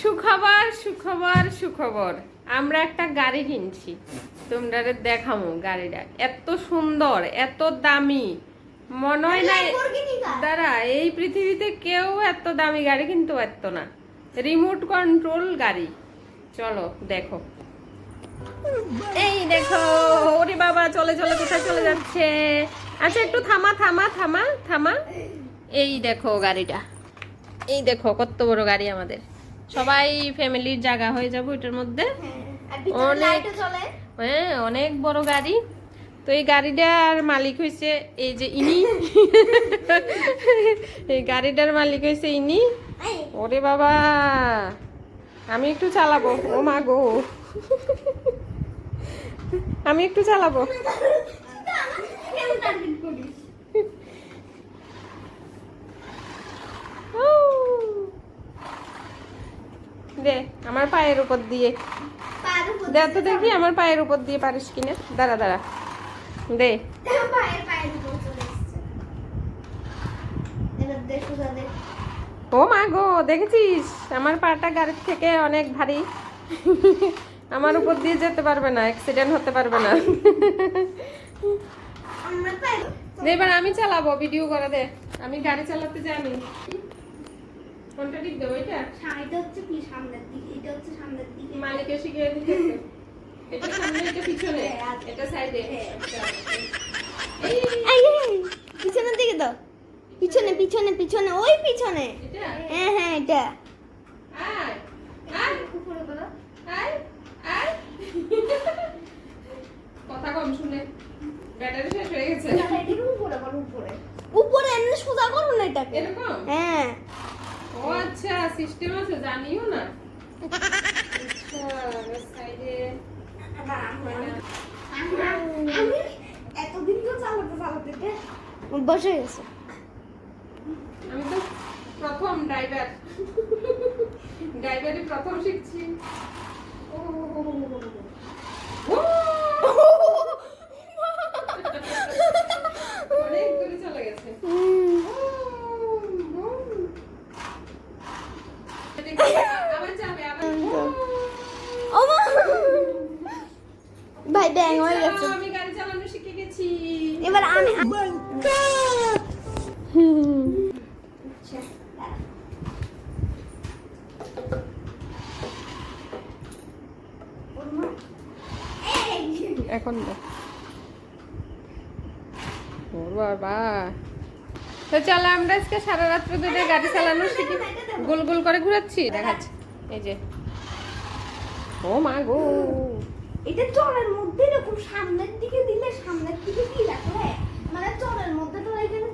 সুখবর সুখবর সুখবর, আমরা একটা গাড়ি কিনছি। তোমরা দেখামো গাড়িটা এত সুন্দর এত দামি, মনে হয় না দাঁড়া এই পৃথিবীতে কেউ এত দামি গাড়ি কিনতে পারত না। রিমোট কন্ট্রোল গাড়ি, চলো দেখো। এই দেখো, ওরে বাবা চলে চলে কোথায় চলে যাচ্ছে। আচ্ছা একটু থামা থামা থামা থামা। এই দেখো গাড়িটা, এই দেখো কত বড় গাড়ি আমাদের। সবাই ফ্যামিলির জায়গা হয়ে যাবো এটার মধ্যে। অনেক হ্যাঁ অনেক বড় গাড়ি। তো এই গাড়িটার মালিক হয়েছে এই যে ইনি। এই গাড়িটার মালিক হয়েছে ইনি। ওরে বাবা আমি একটু চালাবো। ও মা গো আমি একটু চালাবো। দে আমার পায়ের উপর দিয়ে দে, তো দেখি আমার পায়ের উপর দিয়ে পারিস কিনা। দাঁড়া দাঁড়া দে। ও মা গো দেখেছিস আমার পাটা গাড়ির থেকে অনেক ভারী। আমার উপর দিয়ে যেতে পারবে না, অ্যাক্সিডেন্ট হতে পারবে না। এবার আমি চালাবো, ভিডিও করে দে। আমি গাড়ি চালাতে জানি। কোনটা ঠিক দেবো? এটা এটা হচ্ছে কি সামনের দিকে, এটা হচ্ছে সামনের দিকে। মালিক শিখিয়ে দিতেছে। এটা সামনে এটা পিছনে, এটা সাইডে। এই এই পিছনের দিকে দাও। পিছনে পিছনে পিছনে ওই পিছনে। হ্যাঁ হ্যাঁ এটা। আয় আয় উপরে করো। আয় আয়। কথা কম শুনে ব্যাটারি শেষ হয়ে গেছে। এটাকে উপরে করো, উপরে উপরে এমনি সোজা করো না এটাকে এরকম। হ্যাঁ ও আচ্ছা সিস্টেম আছে, জানিও না। আচ্ছা সাইডে আমি এতদিন তো চালাতে চালাতে বসে গেছে। আমি তো প্রথম ড্রাইভার, ড্রাইভারই প্রথম শিখছি। অনেক দূরে চলে গেছে। আবার যাবে আবার। ভাই ব্যাং হয়ে গেছে। আমি গাড়ি চালানো শিখে গেছি। এবার আমি এখন বাবা তো চলো আমরা আজকে সারা রাত্র ধরে গাড়ি চালানো শিখি। গোল গোল করে ঘুরাচ্ছি, দেখাচ্ছি। এই যে ও মা গো, এটা চরের মধ্যে এরকম সামনের দিকে দিলে, সামনের দিকে দিয়ে রাখলে মানে চরের মধ্যে তো এখানে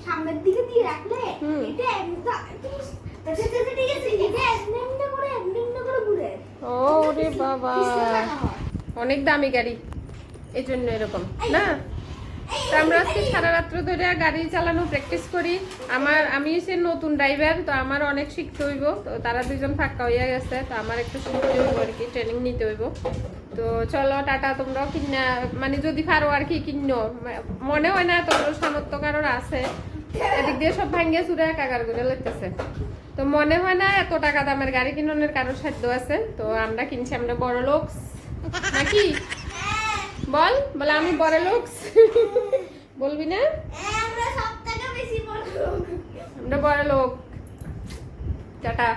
সামনের দিকে দিয়ে রাখলে এটা একদম ঠিক আছে। এটা এমনি করে ঘুরে। ওরে বাবা অনেক দামি গাড়ি, এই জন্য এরকম না। তো আমরা আজকে সারা রাত্র ধরে গাড়ি চালানো প্র্যাকটিস করি। আমি সে নতুন ড্রাইভার, তো আমার অনেক শিখতে হইব। তো তারা দুজন ফাঁকা হইয়া গেছে, তো আমার একটু শিখতে হইব আর কি, ট্রেনিং নিতে হইব। তো চলো টাটা, তোমরাও কিনা মানে যদি পারো আর কি কিনো। মনে হয় না তোমরা সামর্থ্য কারোর আছে, এদিক দিয়ে সব ভাঙ্গে চুরে একাকার করে লাগতেছে। তো মনে হয় না এত টাকা দামের গাড়ি কিনোনের কারোর সাধ্য আছে। তো আমরা কিনছি, আমরা বড় লোক নাকি বল বলে আমি বড় লোক। বলবি না? আমরা সব থেকে বেশি বড় লোক। আমরা বড় লোক। টাটা।